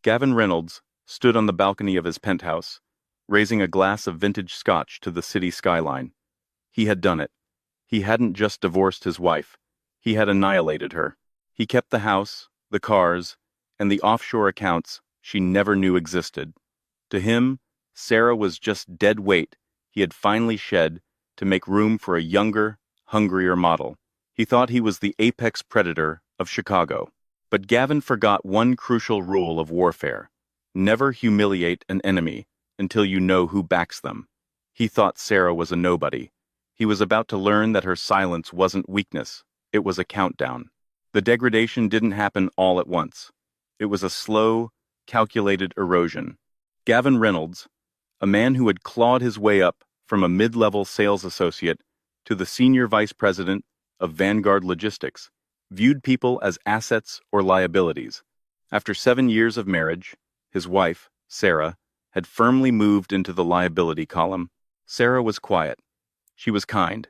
Gavin Reynolds stood on the balcony of his penthouse, raising a glass of vintage scotch to the city skyline. He had done it. He hadn't just divorced his wife. He had annihilated her. He kept the house, the cars, and the offshore accounts she never knew existed. To him, Sarah was just dead weight he had finally shed to make room for a younger, hungrier model. He thought he was the apex predator of Chicago. But Gavin forgot one crucial rule of warfare. Never humiliate an enemy until you know who backs them. He thought Sarah was a nobody. He was about to learn that her silence wasn't weakness. It was a countdown. The degradation didn't happen all at once. It was a slow, calculated erosion. Gavin Reynolds, a man who had clawed his way up from a mid-level sales associate to the senior vice president of Vanguard Logistics, viewed people as assets or liabilities. After 7 years of marriage, his wife, Sarah, had firmly moved into the liability column. Sarah was quiet. She was kind.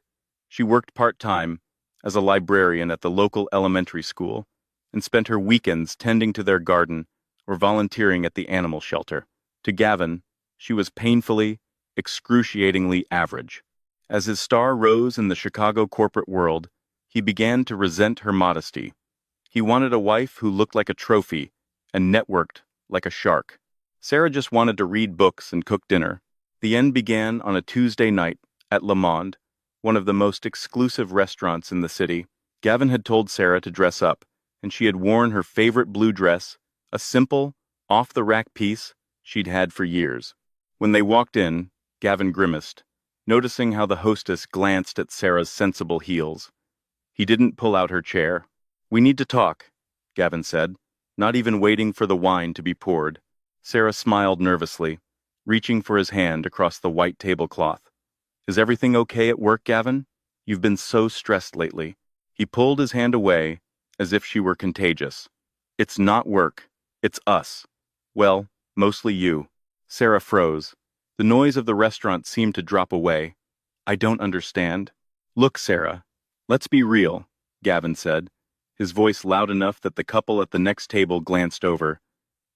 She worked part-time as a librarian at the local elementary school and spent her weekends tending to their garden or volunteering at the animal shelter. To Gavin, she was painfully, excruciatingly average. As his star rose in the Chicago corporate world, he began to resent her modesty. He wanted a wife who looked like a trophy and networked like a shark. Sarah just wanted to read books and cook dinner. The end began on a Tuesday night at Le Monde, one of the most exclusive restaurants in the city. Gavin had told Sarah to dress up, and she had worn her favorite blue dress, a simple, off-the-rack piece she'd had for years. When they walked in, Gavin grimaced, noticing how the hostess glanced at Sarah's sensible heels. He didn't pull out her chair. "We need to talk," Gavin said, not even waiting for the wine to be poured. Sarah smiled nervously, reaching for his hand across the white tablecloth. "Is everything okay at work, Gavin? You've been so stressed lately." He pulled his hand away as if she were contagious. "It's not work. It's us. Well, mostly you." Sarah froze. The noise of the restaurant seemed to drop away. "I don't understand." "Look, Sarah, let's be real," Gavin said, his voice loud enough that the couple at the next table glanced over.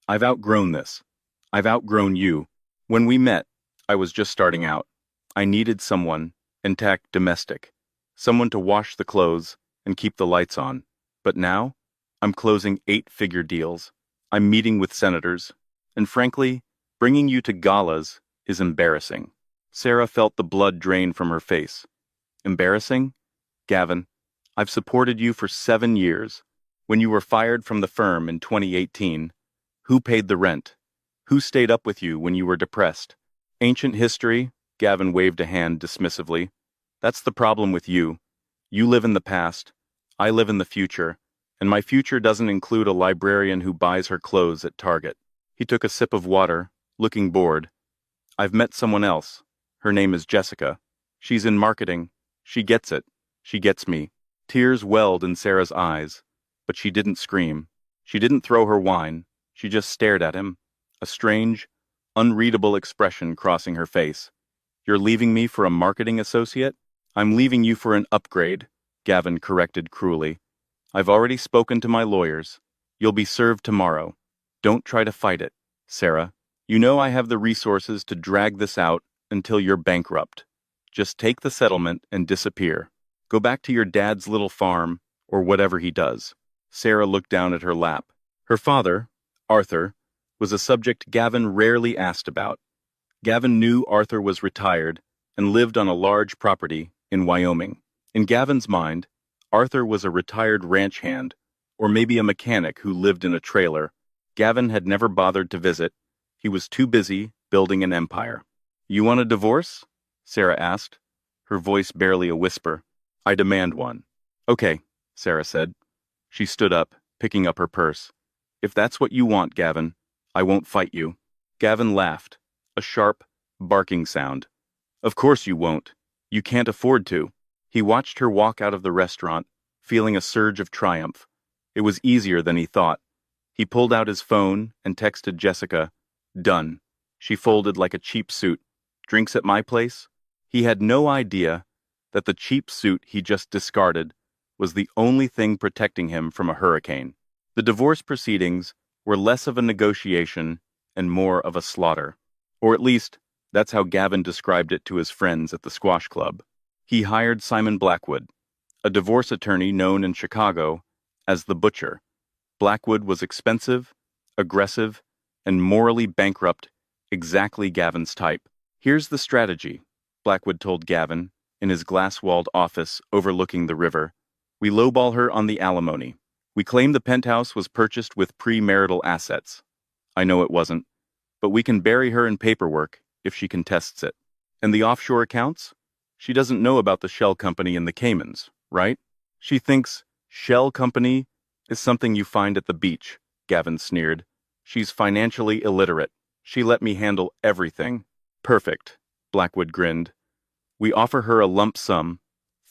"I've outgrown this. I've outgrown you. When we met, I was just starting out. I needed someone, intact domestic, someone to wash the clothes and keep the lights on. But now, I'm closing 8-figure deals. I'm meeting with senators. And frankly, bringing you to galas is embarrassing." Sarah felt the blood drain from her face. "Embarrassing? Gavin, I've supported you for 7 years. When you were fired from the firm in 2018, who paid the rent? Who stayed up with you when you were depressed? Ancient history," Gavin waved a hand dismissively. "That's the problem with you. You live in the past. I live in the future. And my future doesn't include a librarian who buys her clothes at Target." He took a sip of water, looking bored. "I've met someone else. Her name is Jessica. She's in marketing. She gets it. She gets me." Tears welled in Sarah's eyes, but she didn't scream. She didn't throw her wine. She just stared at him, a strange, unreadable expression crossing her face. "You're leaving me for a marketing associate?" "I'm leaving you for an upgrade," Gavin corrected cruelly. "I've already spoken to my lawyers. You'll be served tomorrow. Don't try to fight it, Sarah. You know I have the resources to drag this out until you're bankrupt. Just take the settlement and disappear. Go back to your dad's little farm, or whatever he does." Sarah looked down at her lap. Her father, Arthur, was a subject Gavin rarely asked about. Gavin knew Arthur was retired and lived on a large property in Wyoming. In Gavin's mind, Arthur was a retired ranch hand, or maybe a mechanic who lived in a trailer. Gavin had never bothered to visit. He was too busy building an empire. "You want a divorce?" Sarah asked, her voice barely a whisper. "I demand one." "Okay," Sarah said. She stood up, picking up her purse. "If that's what you want, Gavin, I won't fight you." Gavin laughed, a sharp, barking sound. "Of course you won't. You can't afford to." He watched her walk out of the restaurant, feeling a surge of triumph. It was easier than he thought. He pulled out his phone and texted Jessica. "Done." She folded like a cheap suit. "Drinks at my place?" He had no idea that the cheap suit he just discarded was the only thing protecting him from a hurricane. The divorce proceedings were less of a negotiation and more of a slaughter. Or at least, that's how Gavin described it to his friends at the squash club. He hired Simon Blackwood, a divorce attorney known in Chicago as the Butcher. Blackwood was expensive, aggressive, and morally bankrupt, exactly Gavin's type. Here's the strategy, Blackwood told Gavin, in his glass-walled office overlooking the river. We lowball her on the alimony. We claim the penthouse was purchased with premarital assets. I know it wasn't, but we can bury her in paperwork if she contests it. And the offshore accounts? She doesn't know about the shell company in the Caymans, right? She thinks shell company is something you find at the beach, Gavin sneered. She's financially illiterate. She let me handle everything. Perfect, Blackwood grinned. We offer her a lump sum,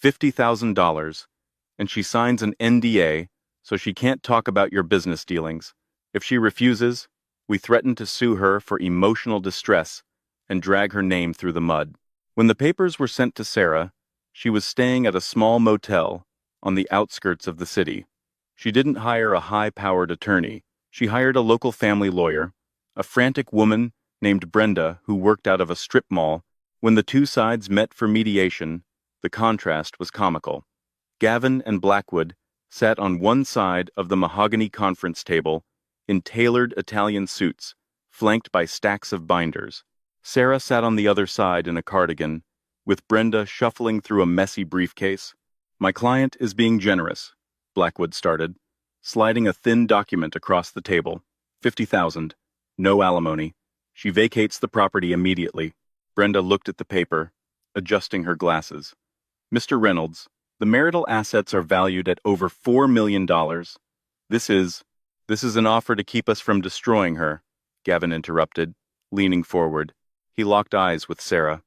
$50,000, and she signs an NDA so she can't talk about your business dealings. If she refuses, we threaten to sue her for emotional distress and drag her name through the mud. When the papers were sent to Sarah, she was staying at a small motel on the outskirts of the city. She didn't hire a high-powered attorney. She hired a local family lawyer, a frantic woman named Brenda who worked out of a strip mall. When the two sides met for mediation, the contrast was comical. Gavin and Blackwood sat on one side of the mahogany conference table in tailored Italian suits, flanked by stacks of binders. Sarah sat on the other side in a cardigan, with Brenda shuffling through a messy briefcase. My client is being generous, Blackwood started, sliding a thin document across the table. 50,000. No alimony. She vacates the property immediately. Brenda looked at the paper, adjusting her glasses. Mr. Reynolds, the marital assets are valued at over $4 million. This is an offer to keep us from destroying her, Gavin interrupted, leaning forward. He locked eyes with Sarah.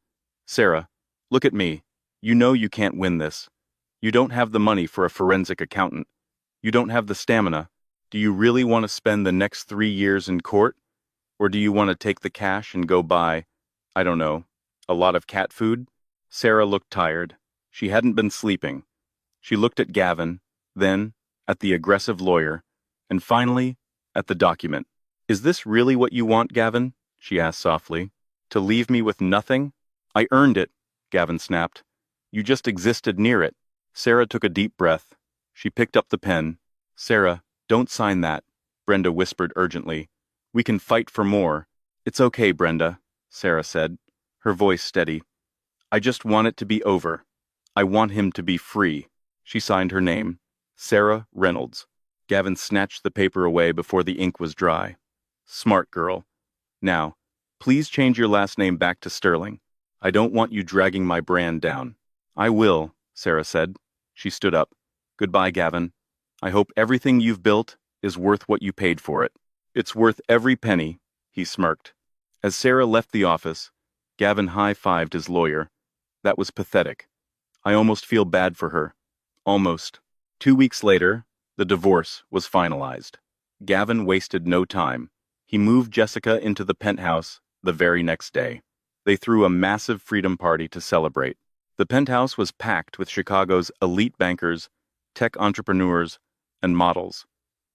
Sarah, look at me. You know you can't win this. You don't have the money for a forensic accountant. You don't have the stamina. Do you really want to spend the next 3 years in court? Or do you want to take the cash and go buy, I don't know, a lot of cat food? Sarah looked tired. She hadn't been sleeping. She looked at Gavin, then at the aggressive lawyer, and finally at the document. Is this really what you want, Gavin? She asked softly. To leave me with nothing? I earned it, Gavin snapped. You just existed near it. Sarah took a deep breath. She picked up the pen. Sarah, don't sign that, Brenda whispered urgently. We can fight for more. It's okay, Brenda, Sarah said, her voice steady. I just want it to be over. I want him to be free. She signed her name, Sarah Reynolds. Gavin snatched the paper away before the ink was dry. Smart girl. Now, please change your last name back to Sterling. I don't want you dragging my brand down. I will, Sarah said. She stood up. Goodbye, Gavin. I hope everything you've built is worth what you paid for it. It's worth every penny, he smirked. As Sarah left the office, Gavin high-fived his lawyer. That was pathetic. I almost feel bad for her. Almost. 2 weeks later, the divorce was finalized. Gavin wasted no time. He moved Jessica into the penthouse the very next day. They threw a massive freedom party to celebrate. The penthouse was packed with Chicago's elite bankers, tech entrepreneurs, and models.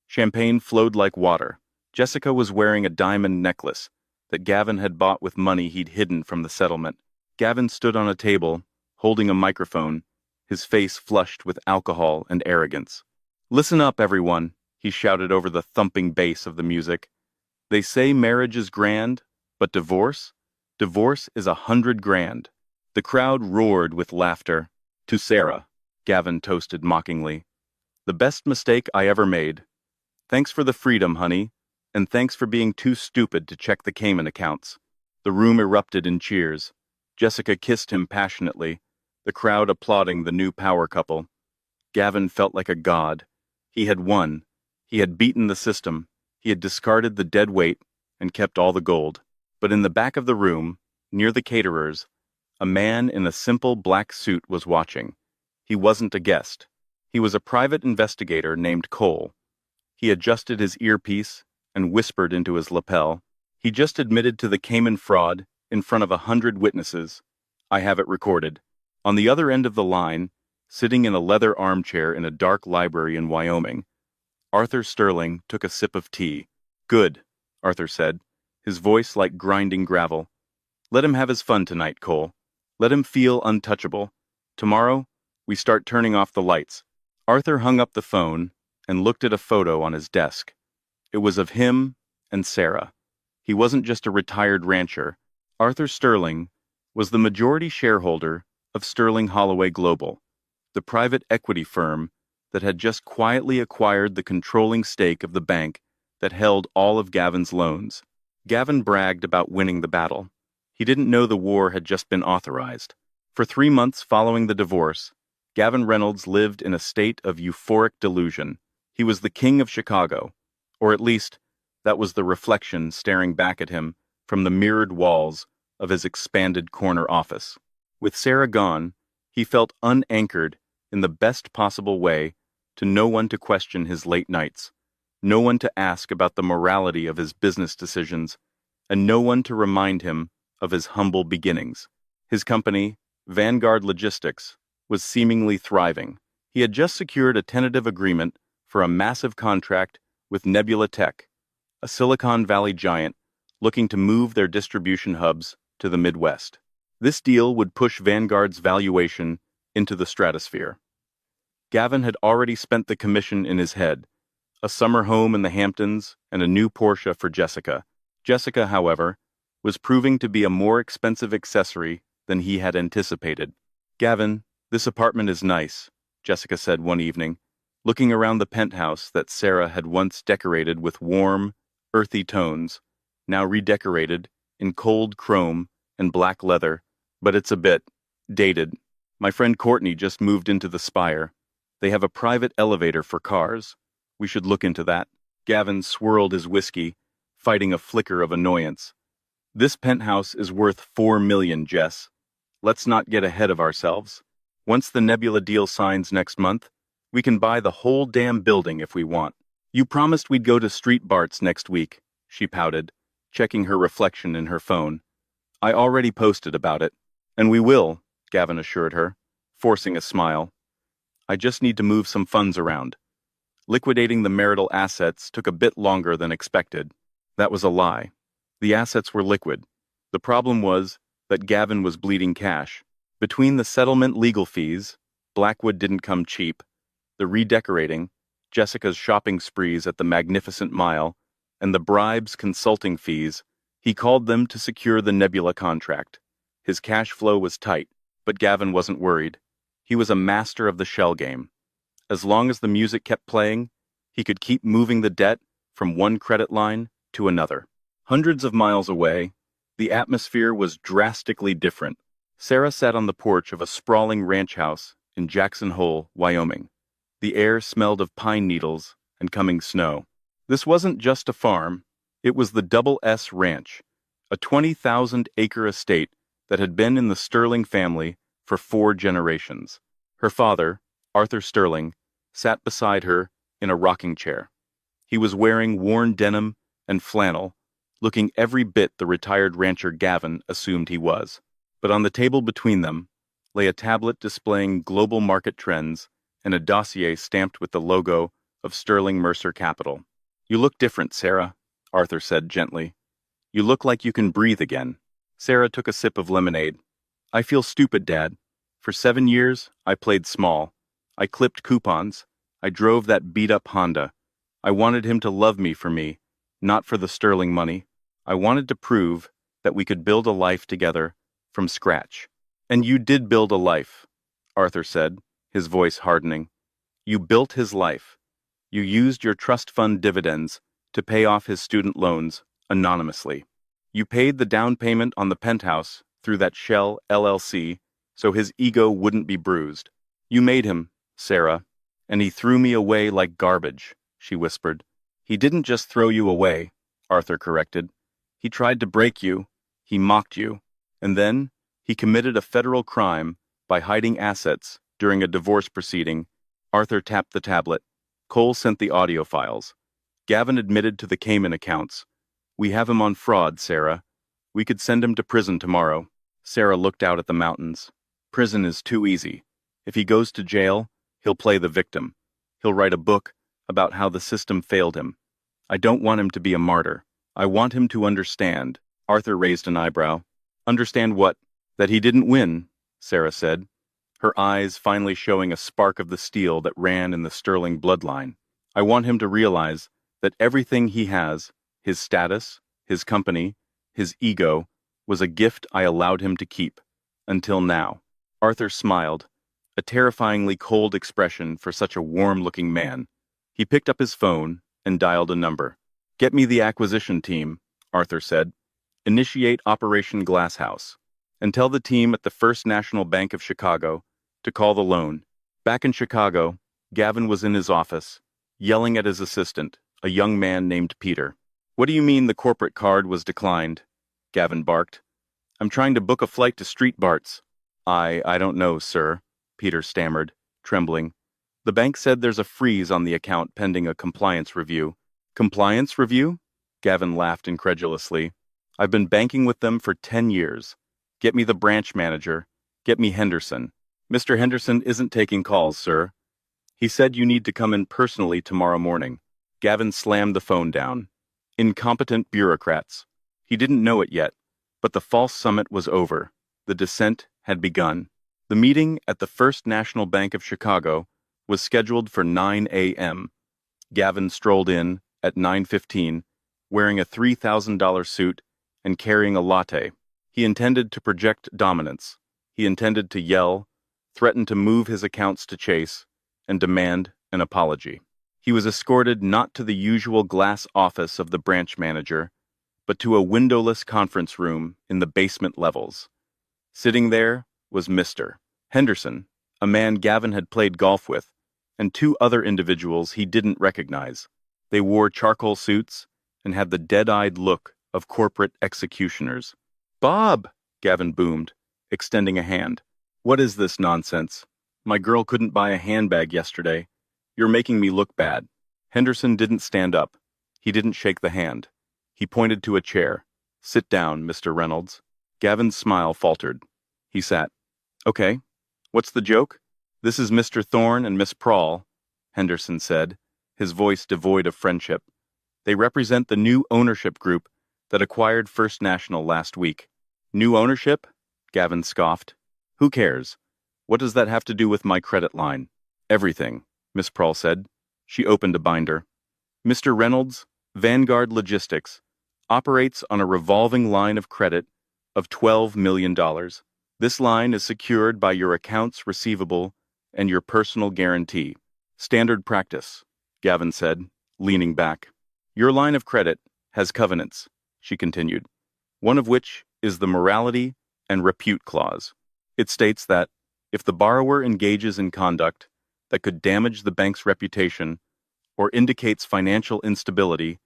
Champagne flowed like water. Jessica was wearing a diamond necklace that Gavin had bought with money he'd hidden from the settlement. Gavin stood on a table, holding a microphone, his face flushed with alcohol and arrogance. Listen up, everyone, he shouted over the thumping bass of the music. They say marriage is grand, but divorce? Divorce is 100 grand. The crowd roared with laughter. To Sarah, Gavin toasted mockingly. The best mistake I ever made. Thanks for the freedom, honey, and thanks for being too stupid to check the Cayman accounts. The room erupted in cheers. Jessica kissed him passionately, the crowd applauding the new power couple. Gavin felt like a god. He had won. He had beaten the system. He had discarded the dead weight and kept all the gold. But in the back of the room, near the caterers, a man in a simple black suit was watching. He wasn't a guest. He was a private investigator named Cole. He adjusted his earpiece and whispered into his lapel. He just admitted to the Cayman fraud in front of 100 witnesses. I have it recorded. On the other end of the line, sitting in a leather armchair in a dark library in Wyoming, Arthur Sterling took a sip of tea. Good, Arthur said, his voice like grinding gravel. Let him have his fun tonight, Cole. Let him feel untouchable. Tomorrow, we start turning off the lights. Arthur hung up the phone and looked at a photo on his desk. It was of him and Sarah. He wasn't just a retired rancher. Arthur Sterling was the majority shareholder of Sterling Holloway Global, the private equity firm that had just quietly acquired the controlling stake of the bank that held all of Gavin's loans. Gavin bragged about winning the battle. He didn't know the war had just been authorized. For 3 months following the divorce, Gavin Reynolds lived in a state of euphoric delusion. He was the king of Chicago, or at least, that was the reflection staring back at him from the mirrored walls of his expanded corner office. With Sarah gone, he felt unanchored in the best possible way, to no one to question his late nights, no one to ask about the morality of his business decisions, and no one to remind him of his humble beginnings. His company, Vanguard Logistics, was seemingly thriving. He had just secured a tentative agreement for a massive contract with Nebula Tech, a Silicon Valley giant looking to move their distribution hubs to the Midwest. This deal would push Vanguard's valuation into the stratosphere. Gavin had already spent the commission in his head, a summer home in the Hamptons and a new Porsche for Jessica. Jessica, however, was proving to be a more expensive accessory than he had anticipated. Gavin, this apartment is nice, Jessica said one evening, looking around the penthouse that Sarah had once decorated with warm, earthy tones, now redecorated in cold chrome and black leather, but it's a bit dated. My friend Courtney just moved into the Spire. They have a private elevator for cars. We should look into that. Gavin swirled his whiskey, fighting a flicker of annoyance. This penthouse is worth $4 million, Jess. Let's not get ahead of ourselves. Once the Nebula deal signs next month, we can buy the whole damn building if we want. You promised we'd go to Street Bart's next week, she pouted, checking her reflection in her phone. I already posted about it. And we will, Gavin assured her, forcing a smile. I just need to move some funds around. Liquidating the marital assets took a bit longer than expected. That was a lie. The assets were liquid. The problem was that Gavin was bleeding cash. Between the settlement legal fees, Blackwood didn't come cheap, the redecorating, Jessica's shopping sprees at the Magnificent Mile, and the bribes consulting fees, he called them to secure the Nebula contract. His cash flow was tight, but Gavin wasn't worried. He was a master of the shell game. As long as the music kept playing, he could keep moving the debt from one credit line to another. Hundreds of miles away, the atmosphere was drastically different. Sarah sat on the porch of a sprawling ranch house in Jackson Hole, Wyoming. The air smelled of pine needles and coming snow. This wasn't just a farm, it was the Double S Ranch, a 20,000-acre estate that had been in the Sterling family for 4 generations. Her father, Arthur Sterling, sat beside her in a rocking chair. He was wearing worn denim and flannel, looking every bit the retired rancher Gavin assumed he was. But on the table between them lay a tablet displaying global market trends and a dossier stamped with the logo of Sterling Mercer Capital. You look different, Sarah, Arthur said gently. You look like you can breathe again. Sarah took a sip of lemonade. I feel stupid, Dad. For 7 years, I played small. I clipped coupons. I drove that beat-up Honda. I wanted him to love me for me, not for the Sterling money. I wanted to prove that we could build a life together from scratch. And you did build a life, Arthur said, his voice hardening. You built his life. You used your trust fund dividends to pay off his student loans anonymously. You paid the down payment on the penthouse through that Shell LLC so his ego wouldn't be bruised. You made him, Sarah, and he threw me away like garbage, she whispered. He didn't just throw you away, Arthur corrected. He tried to break you, he mocked you, and then he committed a federal crime by hiding assets during a divorce proceeding. Arthur tapped the tablet. Cole sent the audio files. Gavin admitted to the Cayman accounts. We have him on fraud, Sarah. We could send him to prison tomorrow. Sarah looked out at the mountains. Prison is too easy. If he goes to jail, he'll play the victim. He'll write a book about how the system failed him. I don't want him to be a martyr. I want him to understand. Arthur raised an eyebrow. Understand what? That he didn't win, Sarah said, her eyes finally showing a spark of the steel that ran in the Sterling bloodline. I want him to realize that everything he has, his status, his company, his ego, was a gift I allowed him to keep. Until now. Arthur smiled, a terrifyingly cold expression for such a warm-looking man. He picked up his phone and dialed a number. Get me the acquisition team, Arthur said. Initiate Operation Glasshouse. And tell the team at the First National Bank of Chicago to call the loan. Back in Chicago, Gavin was in his office, yelling at his assistant, a young man named Peter. What do you mean the corporate card was declined? Gavin barked. I'm trying to book a flight to Street Bart's. I don't know, sir, Peter stammered, trembling. The bank said there's a freeze on the account pending a compliance review. Compliance review? Gavin laughed incredulously. I've been banking with them for 10 years. Get me the branch manager. Get me Henderson. Mr. Henderson isn't taking calls, sir. He said you need to come in personally tomorrow morning. Gavin slammed the phone down. Incompetent bureaucrats. He didn't know it yet, but the false summit was over. The descent had begun. The meeting at the First National Bank of Chicago was scheduled for 9 a.m. Gavin strolled in at 9:15, wearing a $3,000 suit and carrying a latte. He intended to project dominance. He intended to yell, threaten to move his accounts to Chase, and demand an apology. He was escorted not to the usual glass office of the branch manager, but to a windowless conference room in the basement levels. Sitting there was Mr. Henderson, a man Gavin had played golf with, and two other individuals he didn't recognize. They wore charcoal suits and had the dead-eyed look of corporate executioners. Bob! Gavin boomed, extending a hand. What is this nonsense? My girl couldn't buy a handbag yesterday. You're making me look bad. Henderson didn't stand up. He didn't shake the hand. He pointed to a chair. Sit down, Mr. Reynolds. Gavin's smile faltered. He sat. Okay. What's the joke? This is Mr. Thorne and Miss Prawl, Henderson said, his voice devoid of friendship. They represent the new ownership group that acquired First National last week. New ownership? Gavin scoffed. Who cares? What does that have to do with my credit line? Everything, Miss Prawl said. She opened a binder. Mr. Reynolds, Vanguard Logistics, operates on a revolving line of credit of $12 million. This line is secured by your accounts receivable and your personal guarantee. Standard practice, Gavin said, leaning back. Your line of credit has covenants, she continued, one of which is the morality and repute clause. It states that, if the borrower engages in conduct that could damage the bank's reputation or indicates financial instability,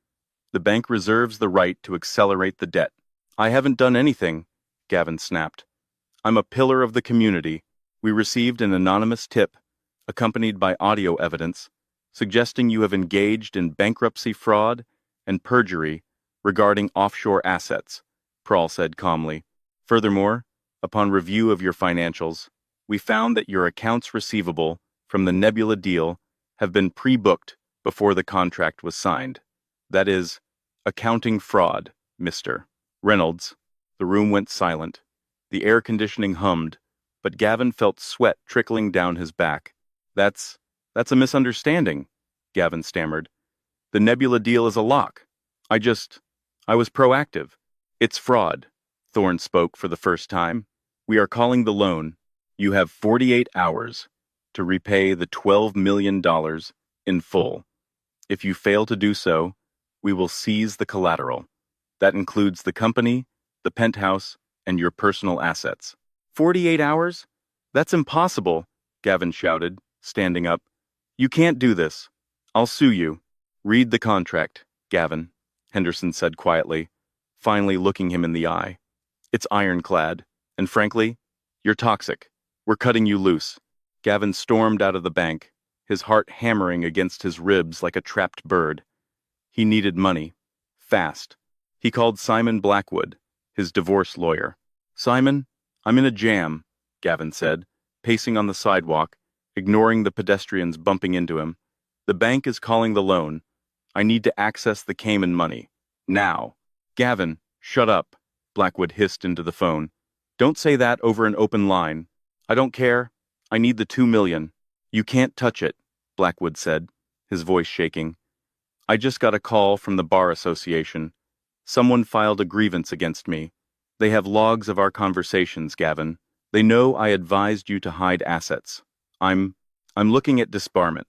the bank reserves the right to accelerate the debt. I haven't done anything, Gavin snapped. I'm a pillar of the community. We received an anonymous tip, accompanied by audio evidence, suggesting you have engaged in bankruptcy fraud and perjury regarding offshore assets, Prawl said calmly. Furthermore, upon review of your financials, we found that your accounts receivable from the Nebula deal have been pre-booked before the contract was signed. That is, accounting fraud, Mr. Reynolds. The room went silent. The air conditioning hummed, but Gavin felt sweat trickling down his back. That's a misunderstanding, Gavin stammered. The Nebula deal is a lock. I was proactive. It's fraud, Thorne spoke for the first time. We are calling the loan. You have 48 hours to repay the $12 million in full. If you fail to do so, we will seize the collateral. That includes the company, the penthouse, and your personal assets. 48 hours? That's impossible, Gavin shouted, standing up. You can't do this. I'll sue you. Read the contract, Gavin, Henderson said quietly, finally looking him in the eye. It's ironclad, and frankly, you're toxic. We're cutting you loose. Gavin stormed out of the bank, his heart hammering against his ribs like a trapped bird. He needed money. Fast. He called Simon Blackwood, his divorce lawyer. Simon, I'm in a jam, Gavin said, pacing on the sidewalk, ignoring the pedestrians bumping into him. The bank is calling the loan. I need to access the Cayman money. Now. Gavin, shut up, Blackwood hissed into the phone. Don't say that over an open line. I don't care. I need the 2 million. You can't touch it, Blackwood said, his voice shaking. I just got a call from the Bar Association. Someone filed a grievance against me. They have logs of our conversations, Gavin. They know I advised you to hide assets. I'm looking at disbarment.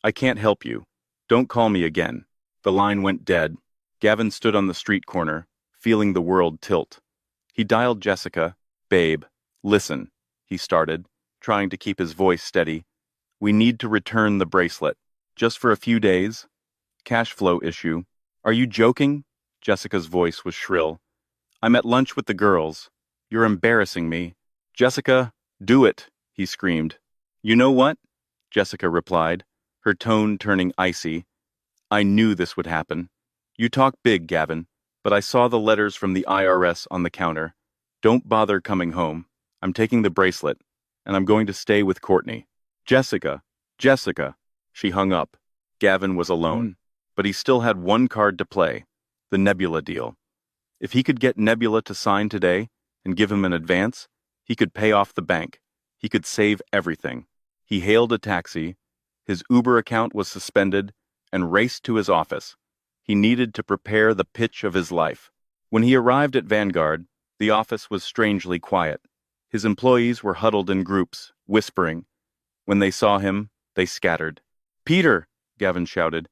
I can't help you. Don't call me again. The line went dead. Gavin stood on the street corner, feeling the world tilt. He dialed Jessica. Babe, listen, he started, trying to keep his voice steady. We need to return the bracelet. Just for a few days. Cash flow issue. Are you joking? Jessica's voice was shrill. I'm at lunch with the girls. You're embarrassing me. Jessica, do it, he screamed. You know what? Jessica replied, her tone turning icy. I knew this would happen. You talk big, Gavin, but I saw the letters from the IRS on the counter. Don't bother coming home. I'm taking the bracelet, and I'm going to stay with Courtney. Jessica. She hung up. Gavin was alone, but he still had one card to play, the Nebula deal. If he could get Nebula to sign today and give him an advance, he could pay off the bank. He could save everything. He hailed a taxi. His Uber account was suspended and raced to his office. He needed to prepare the pitch of his life. When he arrived at Vanguard, the office was strangely quiet. His employees were huddled in groups, whispering. When they saw him, they scattered. Peter, Gavin shouted,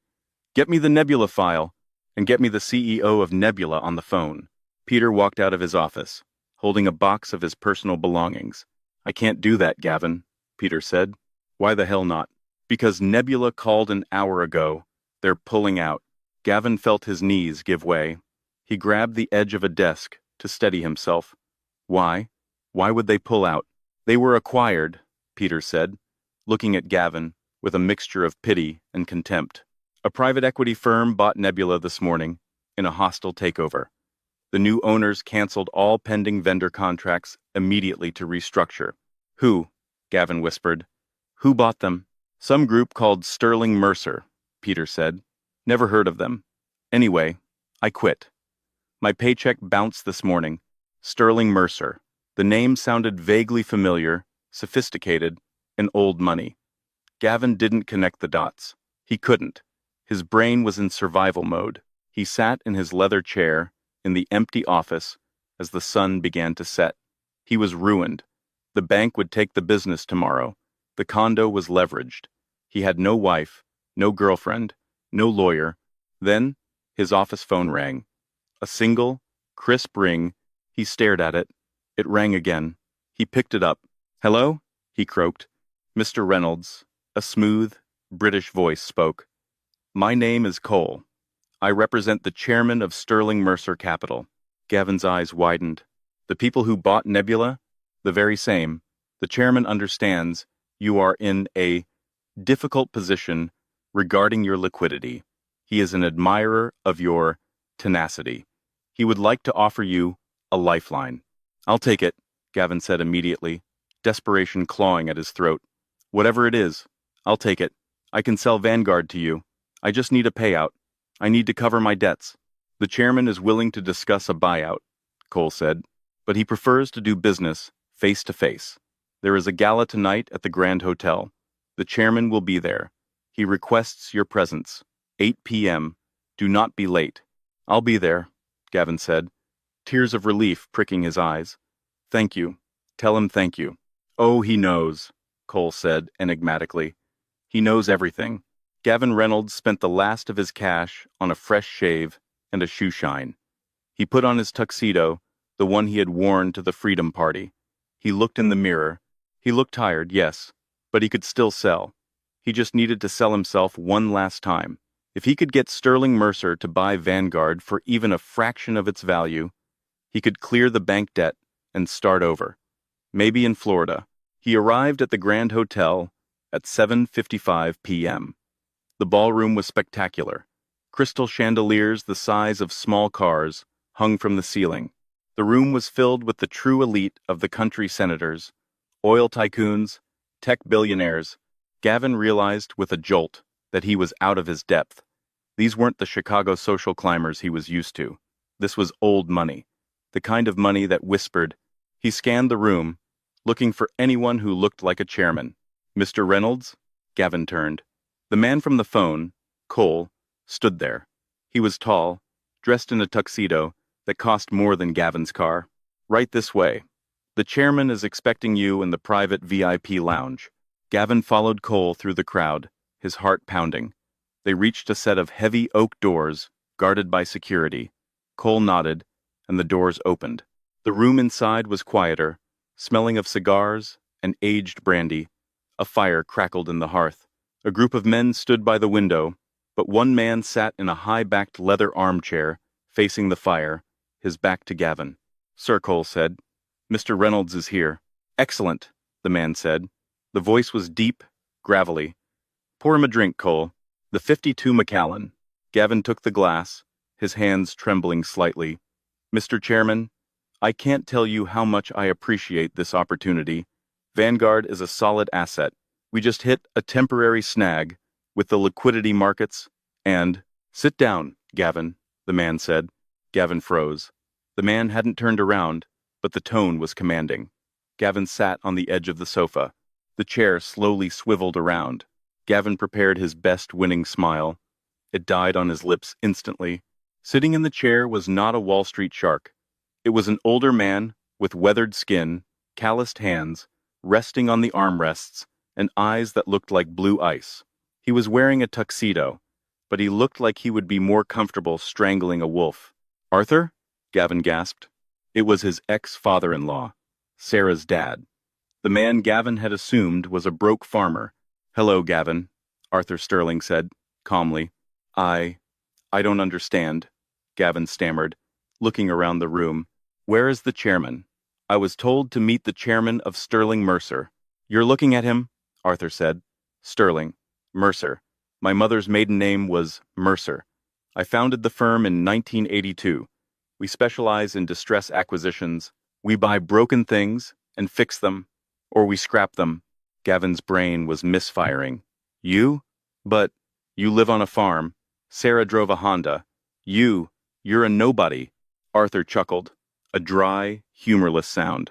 get me the Nebula file, and get me the CEO of Nebula on the phone. Peter walked out of his office, holding a box of his personal belongings. I can't do that, Gavin, Peter said. Why the hell not? Because Nebula called an hour ago. They're pulling out. Gavin felt his knees give way. He grabbed the edge of a desk to steady himself. Why? Why would they pull out? They were acquired, Peter said, looking at Gavin with a mixture of pity and contempt. A private equity firm bought Nebula this morning in a hostile takeover. The new owners canceled all pending vendor contracts immediately to restructure. Who? Gavin whispered. Who bought them? Some group called Sterling Mercer, Peter said. Never heard of them. Anyway, I quit. My paycheck bounced this morning. Sterling Mercer. The name sounded vaguely familiar, sophisticated, and old money. Gavin didn't connect the dots. He couldn't. His brain was in survival mode. He sat in his leather chair in the empty office as the sun began to set. He was ruined. The bank would take the business tomorrow. The condo was leveraged. He had no wife, no girlfriend, no lawyer. Then, his office phone rang. A single, crisp ring. He stared at it. It rang again. He picked it up. Hello? He croaked. Mr. Reynolds. A smooth, British voice spoke. My name is Cole. I represent the chairman of Sterling Mercer Capital. Gavin's eyes widened. The people who bought Nebula? The very same. The chairman understands you are in a difficult position regarding your liquidity. He is an admirer of your tenacity. He would like to offer you a lifeline. I'll take it, Gavin said immediately, desperation clawing at his throat. Whatever it is, I'll take it. I can sell Vanguard to you. I just need a payout. I need to cover my debts. The chairman is willing to discuss a buyout, Cole said, but he prefers to do business face to face. There is a gala tonight at the Grand Hotel. The chairman will be there. He requests your presence. 8 p.m. Do not be late. I'll be there, Gavin said, tears of relief pricking his eyes. Thank you. Tell him thank you. Oh, he knows, Cole said enigmatically. He knows everything. Gavin Reynolds spent the last of his cash on a fresh shave and a shoe shine. He put on his tuxedo, the one he had worn to the Freedom Party. He looked in the mirror. He looked tired, yes, but he could still sell. He just needed to sell himself one last time. If he could get Sterling Mercer to buy Vanguard for even a fraction of its value, he could clear the bank debt and start over. Maybe in Florida. He arrived at the Grand Hotel at 7:55 p.m. The ballroom was spectacular. Crystal chandeliers the size of small cars hung from the ceiling. The room was filled with the true elite of the country senators, oil tycoons, tech billionaires. Gavin realized with a jolt that he was out of his depth. These weren't the Chicago social climbers he was used to. This was old money, the kind of money that whispered. He scanned the room, looking for anyone who looked like a chairman. Mr. Reynolds? Gavin turned. The man from the phone, Cole, stood there. He was tall, dressed in a tuxedo that cost more than Gavin's car. Right this way. The chairman is expecting you in the private VIP lounge. Gavin followed Cole through the crowd, his heart pounding. They reached a set of heavy oak doors, guarded by security. Cole nodded, and the doors opened. The room inside was quieter, smelling of cigars and aged brandy. A fire crackled in the hearth. A group of men stood by the window, but one man sat in a high-backed leather armchair, facing the fire, his back to Gavin. Sir, Cole said, Mr. Reynolds is here. Excellent, the man said. The voice was deep, gravelly. Pour him a drink, Cole. The 52 Macallan. Gavin took the glass, his hands trembling slightly. Mr. Chairman, I can't tell you how much I appreciate this opportunity. Vanguard is a solid asset. We just hit a temporary snag with the liquidity markets and— Sit down, Gavin, the man said. Gavin froze. The man hadn't turned around, but the tone was commanding. Gavin sat on the edge of the sofa. The chair slowly swiveled around. Gavin prepared his best winning smile. It died on his lips instantly. Sitting in the chair was not a Wall Street shark. It was an older man with weathered skin, calloused hands, resting on the armrests, and eyes that looked like blue ice. He was wearing a tuxedo, but he looked like he would be more comfortable strangling a wolf. Arthur? Gavin gasped. It was his ex-father-in-law, Sarah's dad. The man Gavin had assumed was a broke farmer. Hello, Gavin, Arthur Sterling said, calmly. I don't understand, Gavin stammered, looking around the room. Where is the chairman? I was told to meet the chairman of Sterling Mercer. You're looking at him? Arthur said. Sterling. Mercer. My mother's maiden name was Mercer. I founded the firm in 1982. We specialize in distress acquisitions. We buy broken things and fix them, or we scrap them. Gavin's brain was misfiring. You? But you live on a farm. Sarah drove a Honda. You're a nobody. Arthur chuckled, a dry, humorless sound.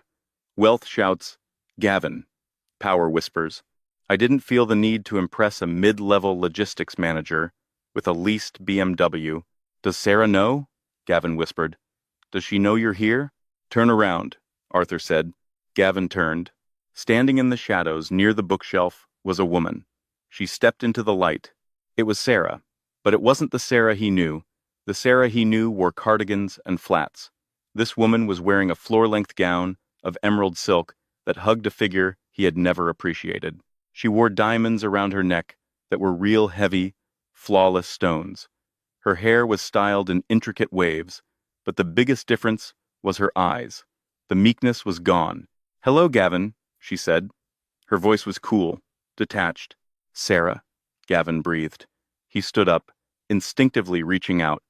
Wealth shouts, Gavin. Power whispers. I didn't feel the need to impress a mid-level logistics manager with a leased BMW. Does Sarah know? Gavin whispered. Does she know you're here? Turn around, Arthur said. Gavin turned. Standing in the shadows near the bookshelf was a woman. She stepped into the light. It was Sarah, but it wasn't the Sarah he knew. The Sarah he knew wore cardigans and flats. This woman was wearing a floor-length gown of emerald silk that hugged a figure he had never appreciated. She wore diamonds around her neck that were real heavy, flawless stones. Her hair was styled in intricate waves, but the biggest difference was her eyes. The meekness was gone. Hello, Gavin, she said. Her voice was cool, detached. Sarah, Gavin breathed. He stood up, instinctively reaching out.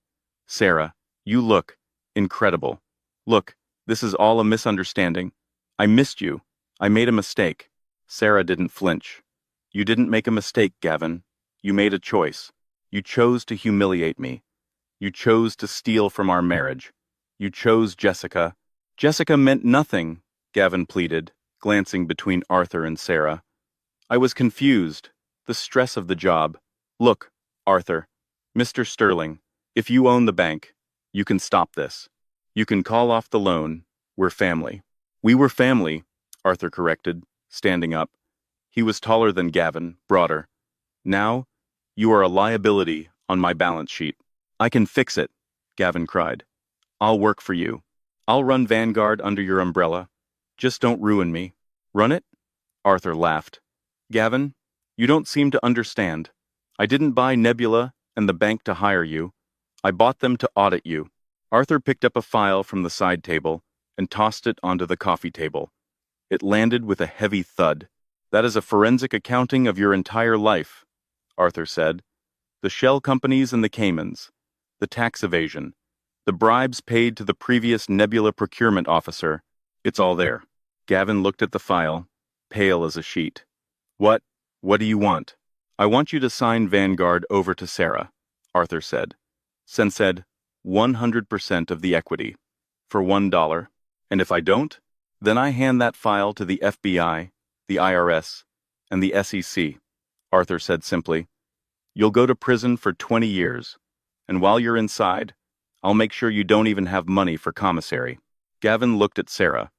Sarah, you look incredible. Look, this is all a misunderstanding. I missed you. I made a mistake. Sarah didn't flinch. You didn't make a mistake, Gavin. You made a choice. You chose to humiliate me. You chose to steal from our marriage. You chose Jessica. Jessica meant nothing, Gavin pleaded, glancing between Arthur and Sarah. I was confused. The stress of the job. Look, Arthur, Mr. Sterling, if you own the bank, you can stop this. You can call off the loan. We're family. We were family, Arthur corrected, standing up. He was taller than Gavin, broader. Now, you are a liability on my balance sheet. I can fix it, Gavin cried. I'll work for you. I'll run Vanguard under your umbrella. Just don't ruin me. Run it? Arthur laughed. Gavin, you don't seem to understand. I didn't buy Nebula and the bank to hire you. I bought them to audit you. Arthur picked up a file from the side table and tossed it onto the coffee table. It landed with a heavy thud. That is a forensic accounting of your entire life, Arthur said. The shell companies and the Caymans, the tax evasion, the bribes paid to the previous Nebula procurement officer. It's all there. Gavin looked at the file, pale as a sheet. What do you want? I want you to sign Vanguard over to Sarah. Arthur said. Sen said, 100% of the equity. For $1. And if I don't, then I hand that file to the FBI, the IRS, and the SEC, Arthur said simply. You'll go to prison for 20 years, and while you're inside, I'll make sure you don't even have money for commissary. Gavin looked at Sarah.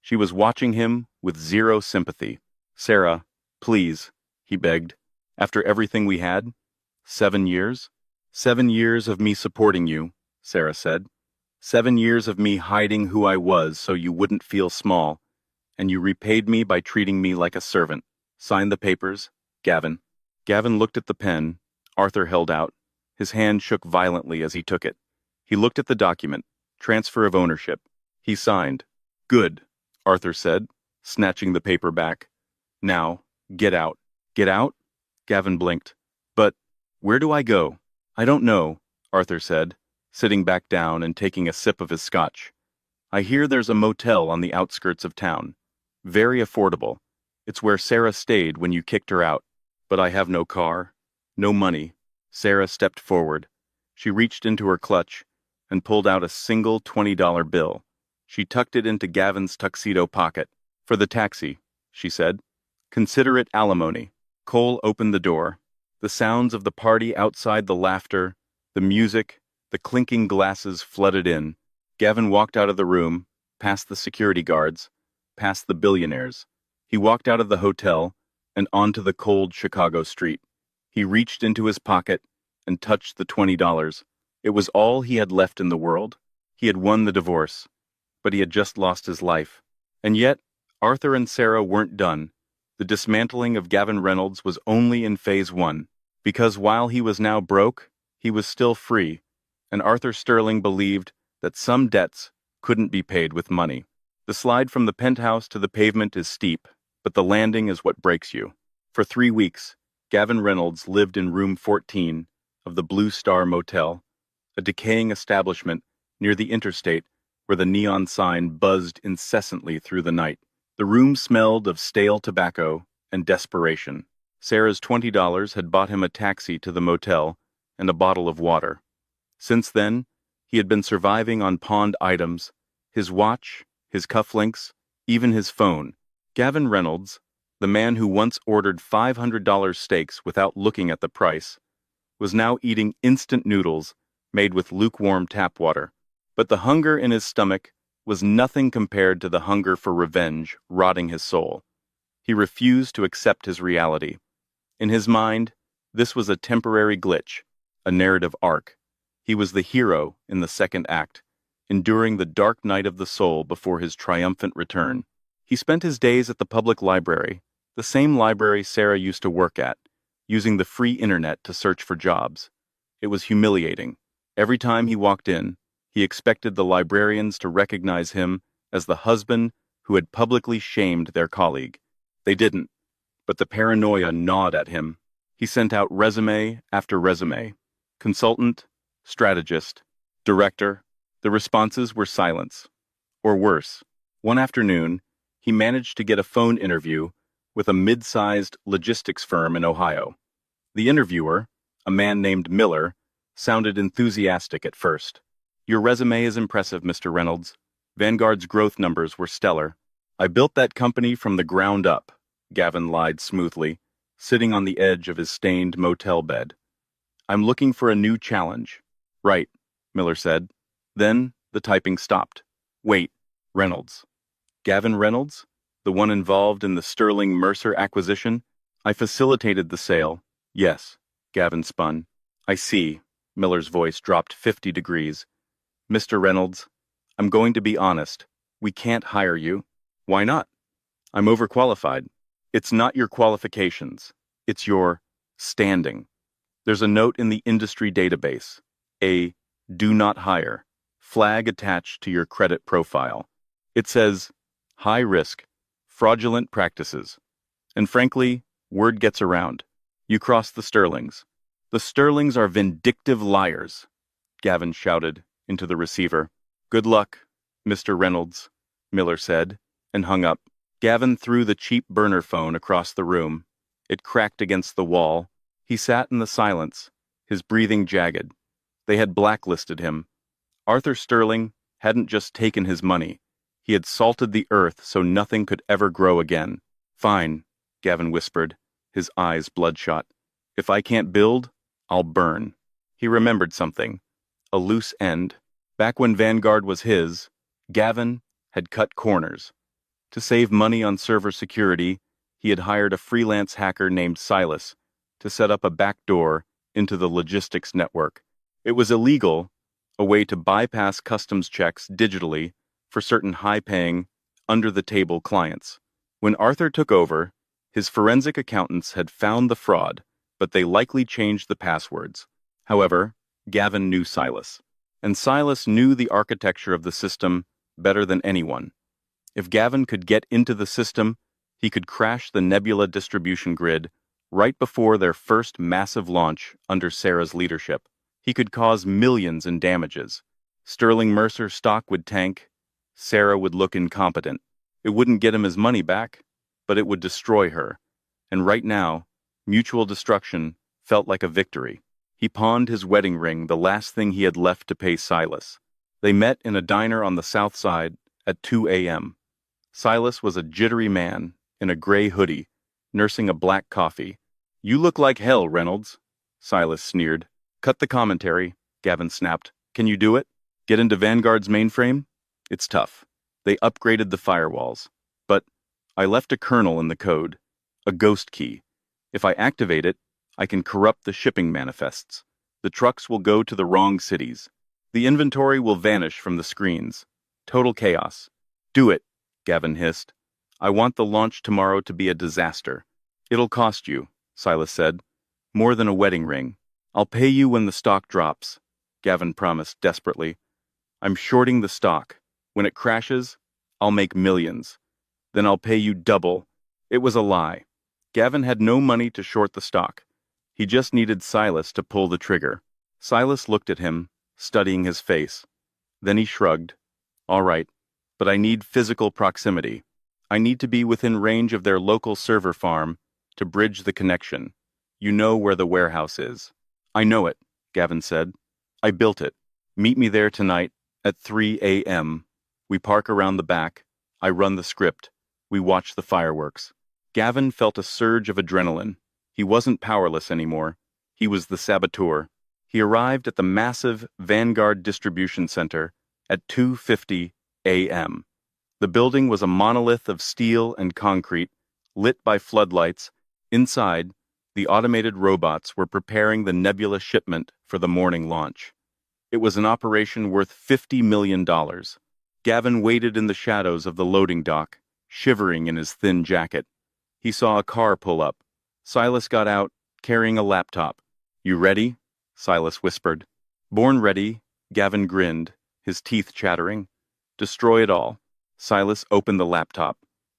She was watching him with zero sympathy. Sarah, please, he begged. After everything we had? 7 years? 7 years of me supporting you, Sarah said. 7 years of me hiding who I was so you wouldn't feel small, and you repaid me by treating me like a servant. Sign the papers, Gavin. Gavin looked at the pen Arthur held out. His hand shook violently as he took it. He looked at the document, transfer of ownership. He signed. Good, Arthur said, snatching the paper back. Now, get out. Get out? Gavin blinked. But where do I go? I don't know, Arthur said, sitting back down and taking a sip of his scotch. I hear there's a motel on the outskirts of town. Very affordable. It's where Sarah stayed when you kicked her out. But I have no car, no money. Sarah stepped forward. She reached into her clutch and pulled out a single $20 bill. She tucked it into Gavin's tuxedo pocket. For the taxi, she said. Consider it alimony. Cole opened the door. The sounds of the party outside, the laughter, the music, the clinking glasses flooded in. Gavin walked out of the room, past the security guards, past the billionaires. He walked out of the hotel and onto the cold Chicago street. He reached into his pocket and touched the $20. It was all he had left in the world. He had won the divorce, but he had just lost his life. And yet, Arthur and Sarah weren't done. The dismantling of Gavin Reynolds was only in phase 1, because while he was now broke, he was still free, and Arthur Sterling believed that some debts couldn't be paid with money. The slide from the penthouse to the pavement is steep, but the landing is what breaks you. For 3 weeks, Gavin Reynolds lived in room 14 of the Blue Star Motel, a decaying establishment near the interstate where the neon sign buzzed incessantly through the night. The room smelled of stale tobacco and desperation. Sarah's $20 had bought him a taxi to the motel and a bottle of water. Since then, he had been surviving on pawned items, his watch, his cufflinks, even his phone. Gavin Reynolds, the man who once ordered $500 steaks without looking at the price, was now eating instant noodles made with lukewarm tap water. But the hunger in his stomach was nothing compared to the hunger for revenge rotting his soul. He refused to accept his reality. In his mind, this was a temporary glitch, a narrative arc. He was the hero in the second act, enduring the dark night of the soul before his triumphant return. He spent his days at the public library, the same library Sarah used to work at, using the free internet to search for jobs. It was humiliating. Every time he walked in, he expected the librarians to recognize him as the husband who had publicly shamed their colleague. They didn't, but the paranoia gnawed at him. He sent out resume after resume. Consultant, strategist, director. The responses were silence. Or worse, one afternoon, he managed to get a phone interview with a mid-sized logistics firm in Ohio. The interviewer, a man named Miller, sounded enthusiastic at first. Your resume is impressive, Mr. Reynolds. Vanguard's growth numbers were stellar. I built that company from the ground up, Gavin lied smoothly, sitting on the edge of his stained motel bed. I'm looking for a new challenge. Right, Miller said. Then the typing stopped. Wait, Reynolds. Gavin Reynolds? The one involved in the Sterling Mercer acquisition? I facilitated the sale. Yes, Gavin spun. I see. Miller's voice dropped 50 degrees. Mr. Reynolds, I'm going to be honest. We can't hire you. Why not? I'm overqualified. It's not your qualifications. It's your standing. There's a note in the industry database, a do not hire flag attached to your credit profile. It says, high risk, fraudulent practices. And frankly, word gets around. You cross the Sterlings. The Sterlings are vindictive liars, Gavin shouted into the receiver. Good luck, Mr. Reynolds, Miller said, and hung up. Gavin threw the cheap burner phone across the room. It cracked against the wall. He sat in the silence, his breathing jagged. They had blacklisted him. Arthur Sterling hadn't just taken his money. He had salted the earth so nothing could ever grow again. Fine, Gavin whispered, his eyes bloodshot. If I can't build, I'll burn. He remembered something. A loose end. Back when Vanguard was his, Gavin had cut corners. To save money on server security, he had hired a freelance hacker named Silas to set up a backdoor into the logistics network. It was illegal, a way to bypass customs checks digitally for certain high-paying, under-the-table clients. When Arthur took over, his forensic accountants had found the fraud, but they likely changed the passwords. However, Gavin knew Silas, and Silas knew the architecture of the system better than anyone. If Gavin could get into the system, he could crash the Nebula distribution grid right before their first massive launch under Sarah's leadership. He could cause millions in damages. Sterling Mercer stock would tank. Sarah would look incompetent. It wouldn't get him his money back, but it would destroy her. And right now, mutual destruction felt like a victory. He pawned his wedding ring, the last thing he had left to pay Silas. They met in a diner on the south side at 2 a.m. Silas was a jittery man in a gray hoodie, nursing a black coffee. "You look like hell, Reynolds," Silas sneered. "Cut the commentary," Gavin snapped. "Can you do it? Get into Vanguard's mainframe? It's tough. They upgraded the firewalls. But I left a kernel in the code, a ghost key. If I activate it, I can corrupt the shipping manifests. The trucks will go to the wrong cities. The inventory will vanish from the screens. Total chaos." "Do it," Gavin hissed. "I want the launch tomorrow to be a disaster." "It'll cost you," Silas said. "More than a wedding ring." "I'll pay you when the stock drops," Gavin promised desperately. "I'm shorting the stock. When it crashes, I'll make millions. Then I'll pay you double." It was a lie. Gavin had no money to short the stock. He just needed Silas to pull the trigger. Silas looked at him, studying his face. Then he shrugged. "All right, but I need physical proximity. I need to be within range of their local server farm to bridge the connection. You know where the warehouse is." "I know it," Gavin said. "I built it. Meet me there tonight at 3 a.m. We park around the back. I run the script. We watch the fireworks." Gavin felt a surge of adrenaline. He wasn't powerless anymore. He was the saboteur. He arrived at the massive Vanguard distribution center at 2:50 a.m. The building was a monolith of steel and concrete, lit by floodlights. Inside, the automated robots were preparing the Nebula shipment for the morning launch. It was an operation worth $50 million. Gavin waited in the shadows of the loading dock, shivering in his thin jacket. He saw a car pull up. Silas got out, carrying a laptop. "You ready?" Silas whispered. "Born ready," Gavin grinned, his teeth chattering. "Destroy it all." Silas opened the laptop.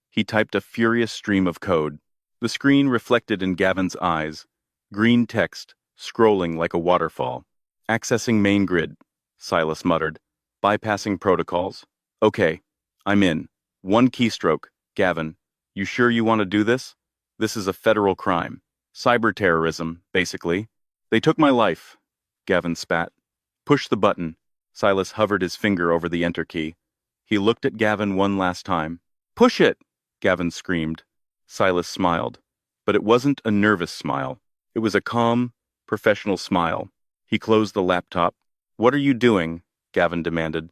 He typed a furious stream of code. The screen reflected in Gavin's eyes, green text scrolling like a waterfall. "Accessing main grid," Silas muttered. "Bypassing protocols." "Okay, I'm in. One keystroke, Gavin. You sure you want to do this? This is a federal crime. Cyber terrorism, basically." "They took my life," Gavin spat. "Push the button." Silas hovered his finger over the enter key. He looked at Gavin one last time. "Push it!" Gavin screamed. Silas smiled. But it wasn't a nervous smile. It was a calm, professional smile. He closed the laptop. "What are you doing?" Gavin demanded.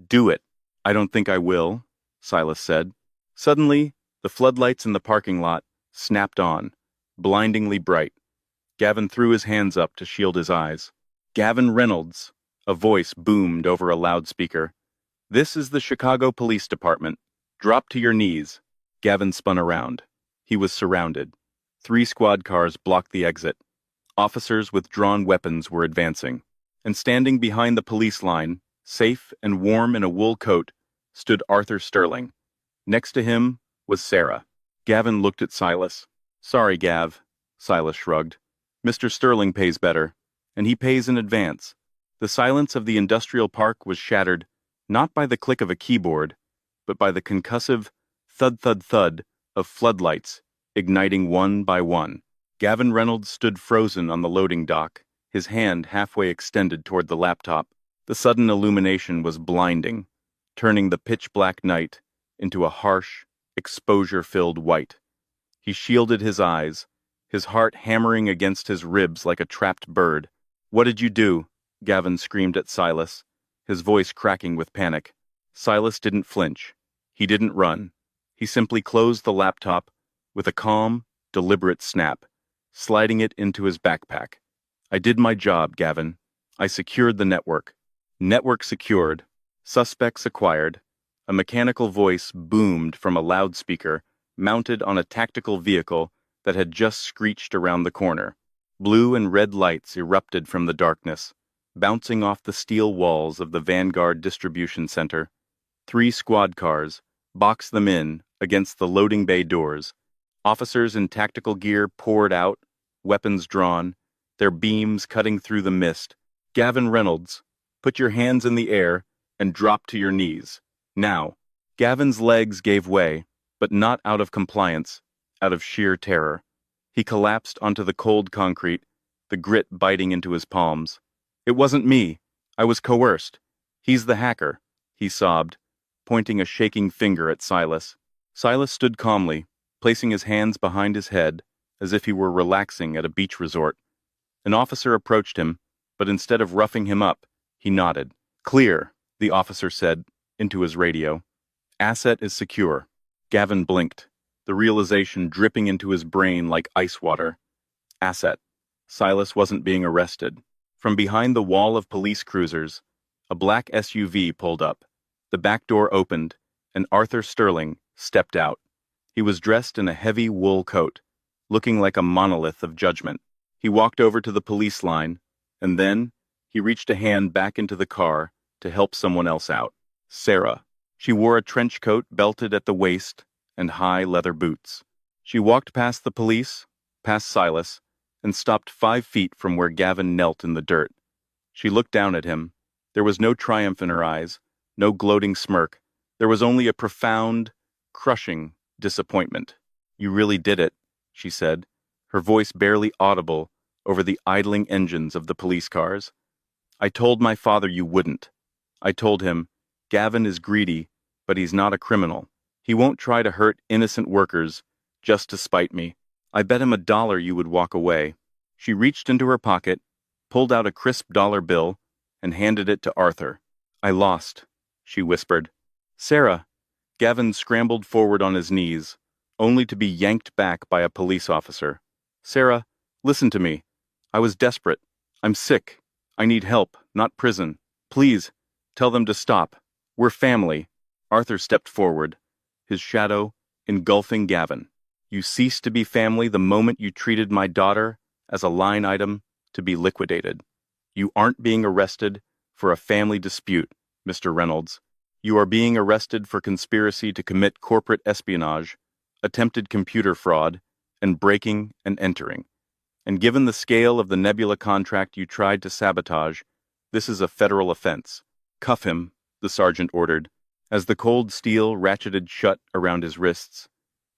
"Do it." "I don't think I will," Silas said. Suddenly, the floodlights in the parking lot snapped on, blindingly bright. Gavin threw his hands up to shield his eyes. "Gavin Reynolds," a voice boomed over a loudspeaker. "This is the Chicago Police Department. Drop to your knees." Gavin spun around. He was surrounded. 3 squad cars blocked the exit. Officers with drawn weapons were advancing. And standing behind the police line, safe and warm in a wool coat, stood Arthur Sterling. Next to him was Sarah. Gavin looked at Silas. "Sorry, Gav," Silas shrugged. "Mr. Sterling pays better, and he pays in advance." The silence of the industrial park was shattered, not by the click of a keyboard, but by the concussive thud-thud-thud of floodlights igniting one by one. Gavin Reynolds stood frozen on the loading dock, his hand halfway extended toward the laptop. The sudden illumination was blinding, turning the pitch-black night into a harsh, exposure-filled white. He shielded his eyes, his heart hammering against his ribs like a trapped bird. "What did you do?" Gavin screamed at Silas, his voice cracking with panic. Silas didn't flinch. He didn't run. He simply closed the laptop with a calm, deliberate snap, sliding it into his backpack. "I did my job, Gavin. I secured the network." Network secured. Suspects acquired. A mechanical voice boomed from a loudspeaker mounted on a tactical vehicle that had just screeched around the corner. Blue and red lights erupted from the darkness, bouncing off the steel walls of the Vanguard distribution center. 3 squad cars boxed them in against the loading bay doors. Officers in tactical gear poured out, weapons drawn, their beams cutting through the mist. "Gavin Reynolds, put your hands in the air and drop to your knees. Now." Gavin's legs gave way, but not out of compliance, out of sheer terror. He collapsed onto the cold concrete, the grit biting into his palms. "It wasn't me. I was coerced. He's the hacker," he sobbed, pointing a shaking finger at Silas. Silas stood calmly, placing his hands behind his head, as if he were relaxing at a beach resort. An officer approached him, but instead of roughing him up, he nodded. "Clear," the officer said into his radio. "Asset is secure." Gavin blinked, the realization dripping into his brain like ice water. Asset. Silas wasn't being arrested. From behind the wall of police cruisers, a black SUV pulled up. The back door opened, and Arthur Sterling stepped out. He was dressed in a heavy wool coat, looking like a monolith of judgment. He walked over to the police line, and then he reached a hand back into the car to help someone else out. Sarah. She wore a trench coat belted at the waist and high leather boots. She walked past the police, past Silas, and stopped 5 feet from where Gavin knelt in the dirt. She looked down at him. There was no triumph in her eyes, no gloating smirk. There was only a profound, crushing disappointment. "You really did it," she said, her voice barely audible over the idling engines of the police cars. "I told my father you wouldn't. I told him, Gavin is greedy, but he's not a criminal. He won't try to hurt innocent workers just to spite me. I bet him $1 you would walk away." She reached into her pocket, pulled out a crisp dollar bill, and handed it to Arthur. "I lost," she whispered. "Sarah." Gavin scrambled forward on his knees, only to be yanked back by a police officer. "Sarah, listen to me. I was desperate. I'm sick. I need help, not prison. Please, tell them to stop. We're family." Arthur stepped forward, his shadow engulfing Gavin. "You ceased to be family the moment you treated my daughter as a line item to be liquidated. You aren't being arrested for a family dispute, Mr. Reynolds. You are being arrested for conspiracy to commit corporate espionage, attempted computer fraud, and breaking and entering. And given the scale of the Nebula contract you tried to sabotage, this is a federal offense. Cuff him," the sergeant ordered. As the cold steel ratcheted shut around his wrists,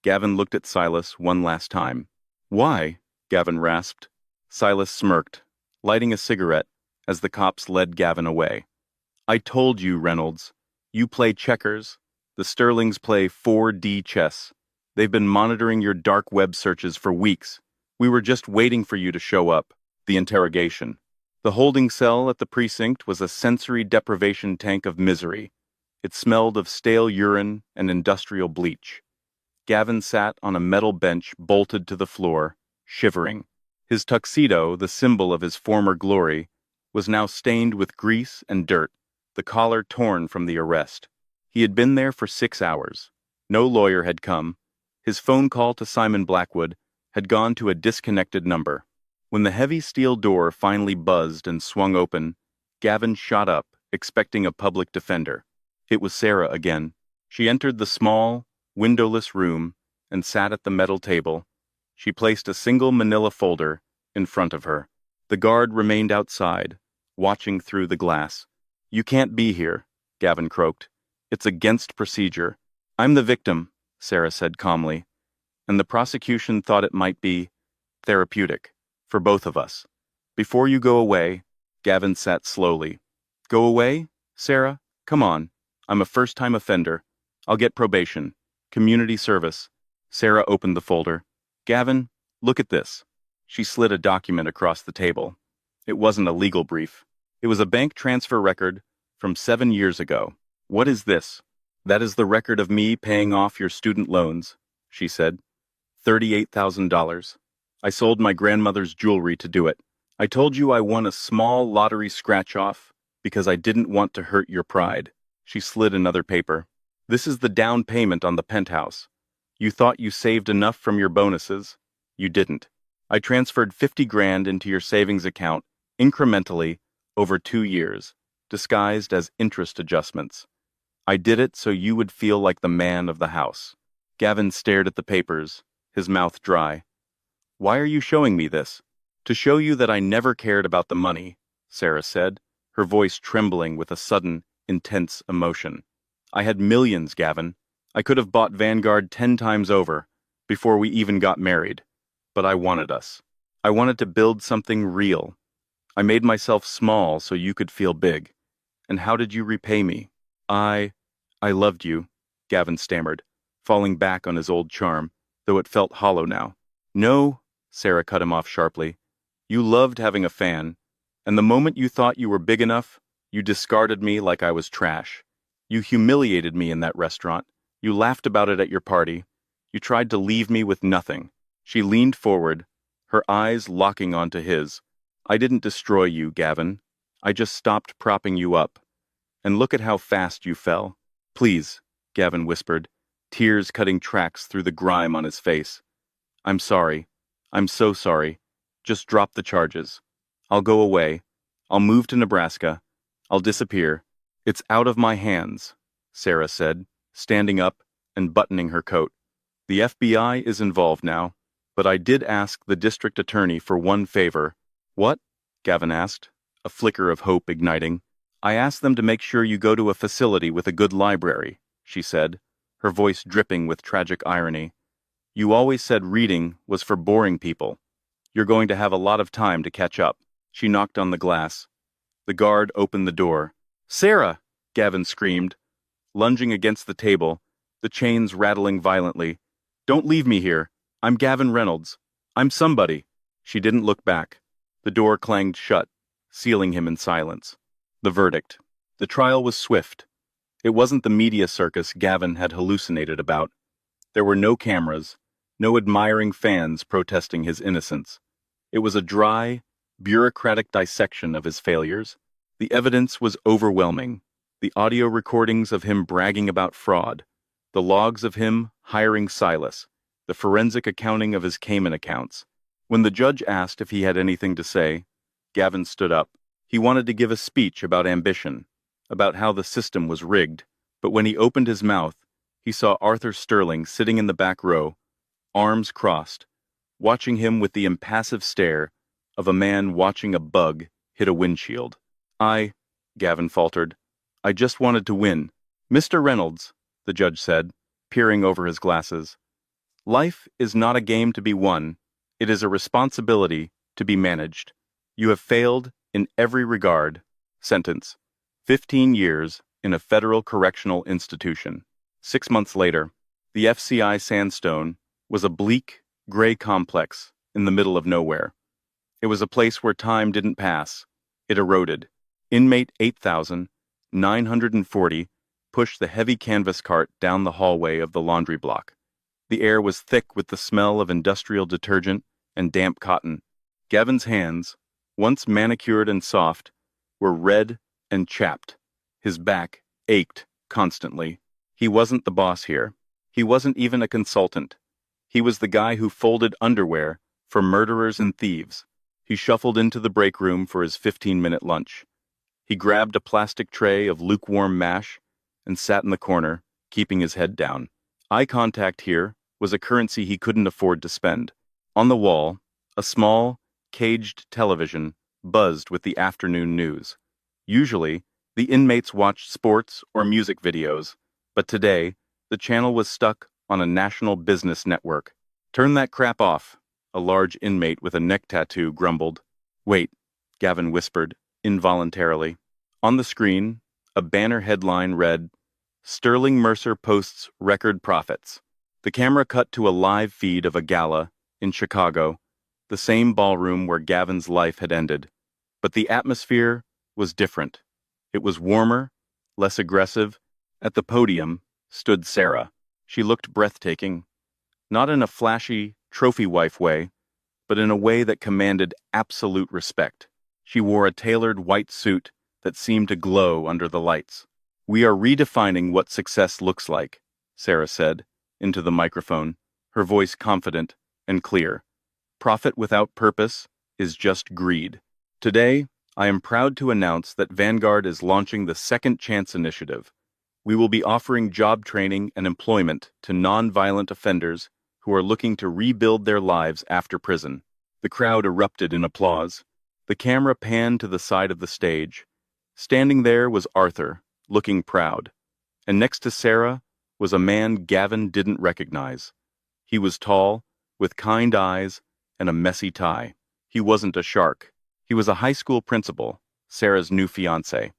Gavin looked at Silas one last time. "Why?" Gavin rasped. Silas smirked, lighting a cigarette as the cops led Gavin away. "I told you, Reynolds. You play checkers. The Sterlings play 4D chess. They've been monitoring your dark web searches for weeks. We were just waiting for you to show up." The interrogation. The holding cell at the precinct was a sensory deprivation tank of misery. It smelled of stale urine and industrial bleach. Gavin sat on a metal bench bolted to the floor, shivering. His tuxedo, the symbol of his former glory, was now stained with grease and dirt, the collar torn from the arrest. He had been there for 6 hours. No lawyer had come. His phone call to Simon Blackwood had gone to a disconnected number. When the heavy steel door finally buzzed and swung open, Gavin shot up, expecting a public defender. It was Sarah again. She entered the small, windowless room and sat at the metal table. She placed a single manila folder in front of her. The guard remained outside, watching through the glass. "You can't be here," Gavin croaked. "It's against procedure." "I'm the victim," Sarah said calmly, "and the prosecution thought it might be therapeutic for both of us." Before you go away, Gavin sat slowly. Go away? Sarah? Come on. I'm a first-time offender. I'll get probation. Community service. Sarah opened the folder. Gavin, look at this. She slid a document across the table. It wasn't a legal brief. It was a bank transfer record from 7 years ago. What is this? That is the record of me paying off your student loans, she said. $38,000. I sold my grandmother's jewelry to do it. I told you I won a small lottery scratch-off because I didn't want to hurt your pride. She slid another paper. This is the down payment on the penthouse. You thought you saved enough from your bonuses. You didn't. I transferred 50 grand into your savings account incrementally over 2 years, disguised as interest adjustments. I did it so you would feel like the man of the house. Gavin stared at the papers, his mouth dry. Why are you showing me this? To show you that I never cared about the money, Sarah said, her voice trembling with a sudden, intense emotion. I had millions, Gavin. I could have bought Vanguard 10 times over, before we even got married. But I wanted us. I wanted to build something real. I made myself small so you could feel big. And how did you repay me? I loved you, Gavin stammered, falling back on his old charm, though it felt hollow now. No, Sarah cut him off sharply. You loved having a fan, and the moment you thought you were big enough, you discarded me like I was trash. You humiliated me in that restaurant. You laughed about it at your party. You tried to leave me with nothing. She leaned forward, her eyes locking onto his. I didn't destroy you, Gavin. I just stopped propping you up. And look at how fast you fell. Please, Gavin whispered, tears cutting tracks through the grime on his face. I'm sorry. I'm so sorry. Just drop the charges. I'll go away. I'll move to Nebraska. I'll disappear. It's out of my hands, Sarah said, standing up and buttoning her coat. The FBI is involved now, but I did ask the district attorney for one favor. What? Gavin asked, a flicker of hope igniting. I asked them to make sure you go to a facility with a good library, she said, her voice dripping with tragic irony. You always said reading was for boring people. You're going to have a lot of time to catch up. She knocked on the glass. The guard opened the door. Sarah! Gavin screamed, lunging against the table, the chains rattling violently. Don't leave me here. I'm Gavin Reynolds. I'm somebody. She didn't look back. The door clanged shut, sealing him in silence. The verdict. The trial was swift. It wasn't the media circus Gavin had hallucinated about. There were no cameras, no admiring fans protesting his innocence. It was a dry, bureaucratic dissection of his failures. The evidence was overwhelming. The audio recordings of him bragging about fraud, the logs of him hiring Silas, the forensic accounting of his Cayman accounts. When the judge asked if he had anything to say, Gavin stood up. He wanted to give a speech about ambition, about how the system was rigged, but when he opened his mouth, he saw Arthur Sterling sitting in the back row, arms crossed, watching him with the impassive stare of a man watching a bug hit a windshield. Gavin faltered, I just wanted to win. Mr. Reynolds, the judge said, peering over his glasses. Life is not a game to be won. It is a responsibility to be managed. You have failed in every regard. Sentence. 15 years in a federal correctional institution. 6 months later, the FCI Sandstone was a bleak, gray complex in the middle of nowhere. It was a place where time didn't pass. It eroded. Inmate 8,940 pushed the heavy canvas cart down the hallway of the laundry block. The air was thick with the smell of industrial detergent and damp cotton. Gavin's hands, once manicured and soft, were red and chapped. His back ached constantly. He wasn't the boss here. He wasn't even a consultant. He was the guy who folded underwear for murderers and thieves. He shuffled into the break room for his 15-minute lunch. He grabbed a plastic tray of lukewarm mash and sat in the corner, keeping his head down. Eye contact here was a currency he couldn't afford to spend. On the wall, a small, caged television buzzed with the afternoon news. Usually, the inmates watched sports or music videos, but today, the channel was stuck on a national business network. Turn that crap off, a large inmate with a neck tattoo grumbled. Wait, Gavin whispered, involuntarily. On the screen, a banner headline read, Sterling Mercer posts record profits. The camera cut to a live feed of a gala in Chicago, the same ballroom where Gavin's life had ended. But the atmosphere was different. It was warmer, less aggressive. At the podium stood Sarah. She looked breathtaking, not in a flashy, trophy wife way, but in a way that commanded absolute respect. She wore a tailored white suit that seemed to glow under the lights. We are redefining what success looks like, Sarah said, into the microphone, her voice confident and clear. Profit without purpose is just greed. Today, I am proud to announce that Vanguard is launching the Second Chance Initiative. We will be offering job training and employment to non-violent offenders who are looking to rebuild their lives after prison. The crowd erupted in applause. The camera panned to the side of the stage. Standing there was Arthur, looking proud. And next to Sarah was a man Gavin didn't recognize. He was tall, with kind eyes and a messy tie. He wasn't a shark. He was a high school principal, Sarah's new fiancé.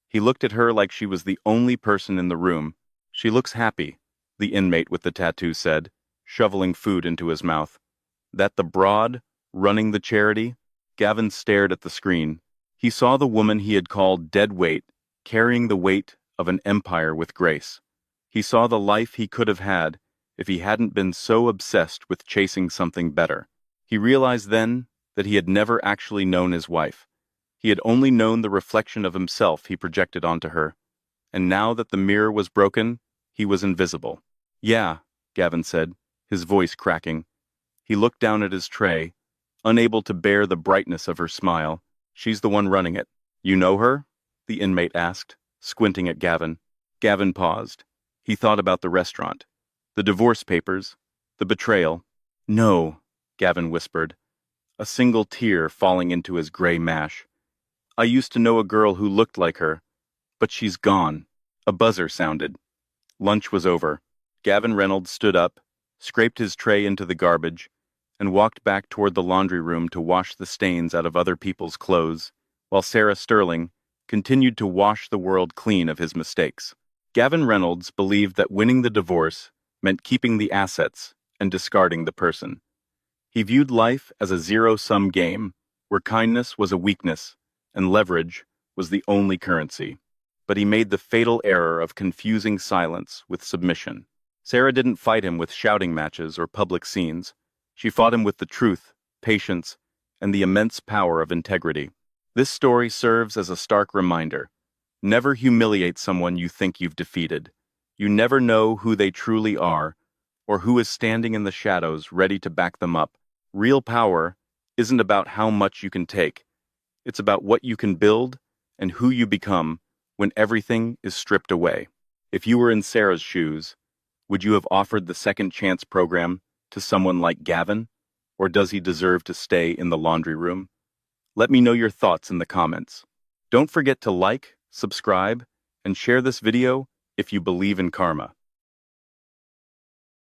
He looked at her like she was the only person in the room. She looks happy, the inmate with the tattoo said, shoveling food into his mouth. That the broad, running the charity? Gavin stared at the screen. He saw the woman he had called dead weight, carrying the weight of an empire with grace. He saw the life he could have had if he hadn't been so obsessed with chasing something better. He realized then that he had never actually known his wife. He had only known the reflection of himself he projected onto her. And now that the mirror was broken, he was invisible. Yeah, Gavin said, his voice cracking. He looked down at his tray, unable to bear the brightness of her smile. She's the one running it. You know her? The inmate asked, squinting at Gavin. Gavin paused. He thought about the restaurant, the divorce papers, the betrayal. No, Gavin whispered, a single tear falling into his gray mash. I used to know a girl who looked like her, but she's gone. A buzzer sounded. Lunch was over. Gavin Reynolds stood up, scraped his tray into the garbage, and walked back toward the laundry room to wash the stains out of other people's clothes, while Sarah Sterling continued to wash the world clean of his mistakes. Gavin Reynolds believed that winning the divorce meant keeping the assets and discarding the person. He viewed life as a zero-sum game, where kindness was a weakness and leverage was the only currency. But he made the fatal error of confusing silence with submission. Sarah didn't fight him with shouting matches or public scenes. She fought him with the truth, patience, and the immense power of integrity. This story serves as a stark reminder. Never humiliate someone you think you've defeated. You never know who they truly are, or who is standing in the shadows ready to back them up. Real power isn't about how much you can take. It's about what you can build and who you become when everything is stripped away. If you were in Sarah's shoes, would you have offered the Second Chance program to someone like Gavin, or does he deserve to stay in the laundry room? Let me know your thoughts in the comments. Don't forget to like, subscribe, and share this video if you believe in karma.